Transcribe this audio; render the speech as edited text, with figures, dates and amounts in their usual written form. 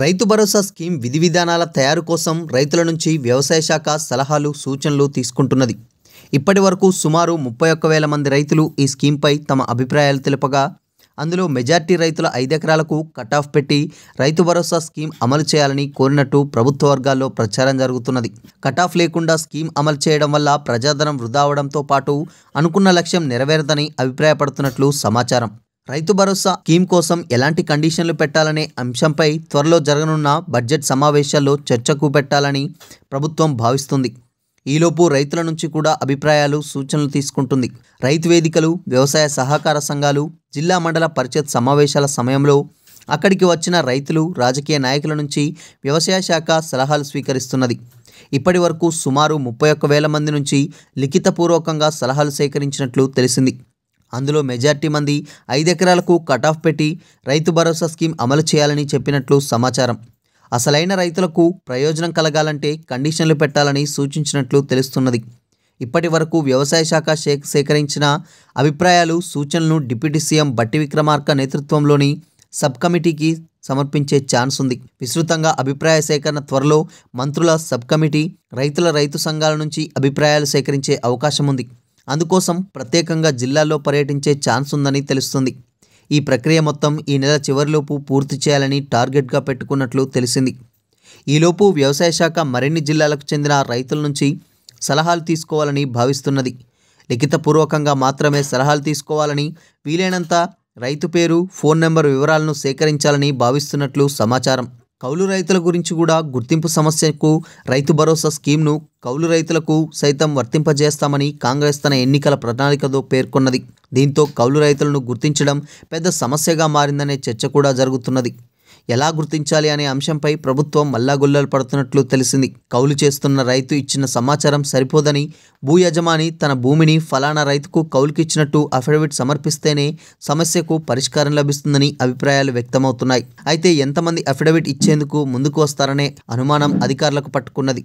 Rythu Bharosa scheme విధి విధానాల తయారు కోసం రైతుల నుంచి వ్యవసాయ శాఖ సలహాలు సూచనలు తీసుకుంటున్నది. ఇప్పటి వరకు సుమారు 31,000 మంది రైతులు ఈ స్కీమ్పై తమ అభిప్రాయాలు తెలుపగా, అందులో మెజార్టీ రైతుల 5 ఎకరాలకు కట్ ఆఫ్ పెట్టి రైతు భరోసా స్కీమ్ అమలు చేయాలని కోరినట్టు ప్రభుత్వ వర్గాల్లో ప్రచారం జరుగుతున్నది. కట్ ఆఫ్ లేకుండా స్కీమ్ అమలు చేయడం వల్ల ప్రజాధనం వృధా అవడంతో పాటు అనుకున్న లక్ష్యం నెరవేరదని అభిప్రాయపడుతున్నట్లు సమాచారం. రైతు భరోసా స్కీమ్ కోసం ఎలాంటి కండిషన్లు పెట్టాలనే అంశంపై త్వరలో జరగనున్న బడ్జెట్ సమావేశాల్లో చర్చకు పెట్టాలని ప్రభుత్వం భావిస్తుంది. ఈలోపు రైతుల నుంచి కూడా అభిప్రాయాలు సూచనలు తీసుకుంటుంది. రైతు వేదికలు, వ్యవసాయ సహకార సంఘాలు, జిల్లా మండల పరిషత్ సమావేశాల సమయంలో అక్కడికి వచ్చిన రైతులు, రాజకీయ నాయకుల నుంచి వ్యవసాయ శాఖ సలహాలు స్వీకరిస్తున్నది. ఇప్పటి వరకు సుమారు 31,000 మంది నుంచి లిఖితపూర్వకంగా సలహాలు సేకరించినట్లు తెలిసింది. అందులో మెజార్టీ మంది 5 ఎకరాలకు కట్ ఆఫ్ పెట్టి రైతు భరోసా స్కీమ్ అమలు చేయాలని చెప్పినట్లు సమాచారం. అసలైన రైతులకు ప్రయోజనం కలగాలంటే కండిషన్లు పెట్టాలని సూచించినట్లు తెలుస్తున్నది. ఇప్పటి వరకు వ్యవసాయ శాఖ సేకరించిన అభిప్రాయాలు, సూచనలను డిప్యూటీ సీఎం బట్టి విక్రమార్క నేతృత్వంలోని సబ్ కమిటీకి సమర్పించే ఛాన్స్ ఉంది. విస్తృతంగా అభిప్రాయ సేకరణ త్వరలో మంత్రుల సబ్ కమిటీ, రైతు సంఘాల నుంచి అభిప్రాయాలు సేకరించే అవకాశం ఉంది. అందుకోసం ప్రత్యేకంగా జిల్లాల్లో పర్యటించే ఛాన్స్ ఉందని తెలుస్తుంది. ఈ ప్రక్రియ మొత్తం ఈ నెల చివరిలోపు పూర్తి చేయాలని టార్గెట్గా పెట్టుకున్నట్లు తెలిసింది. ఈలోపు వ్యవసాయ శాఖ మరిన్ని జిల్లాలకు చెందిన రైతుల నుంచి సలహాలు తీసుకోవాలని భావిస్తున్నది. లిఖితపూర్వకంగా మాత్రమే సలహాలు తీసుకోవాలని, వీలైనంత రైతు పేరు, ఫోన్ నెంబర్ వివరాలను సేకరించాలని భావిస్తున్నట్లు సమాచారం. కౌలు రైతుల గురించి కూడా గుర్తింపు సమస్యకు రైతు భరోసా స్కీమ్ను కౌలు రైతులకు సైతం వర్తింపజేస్తామని కాంగ్రెస్ తన ఎన్నికల ప్రణాళికలో పేర్కొన్నది. దీంతో కౌలు రైతులను గుర్తించడం పెద్ద సమస్యగా మారిందనే చర్చ కూడా జరుగుతున్నది. ఎలా గుర్తించాలి అనే అంశంపై ప్రభుత్వం మల్లాగుల్లలు పడుతున్నట్లు తెలిసింది. కౌలు చేస్తున్న రైతు ఇచ్చిన సమాచారం సరిపోదని, భూ యజమాని తన భూమిని ఫలానా రైతుకు కౌలుకిచ్చినట్టు అఫిడవిట్ సమర్పిస్తేనే సమస్యకు పరిష్కారం లభిస్తుందని అభిప్రాయాలు వ్యక్తమవుతున్నాయి. అయితే ఎంతమంది అఫిడవిట్ ఇచ్చేందుకు ముందుకు వస్తారనే అనుమానం అధికారులకు పట్టుకున్నది.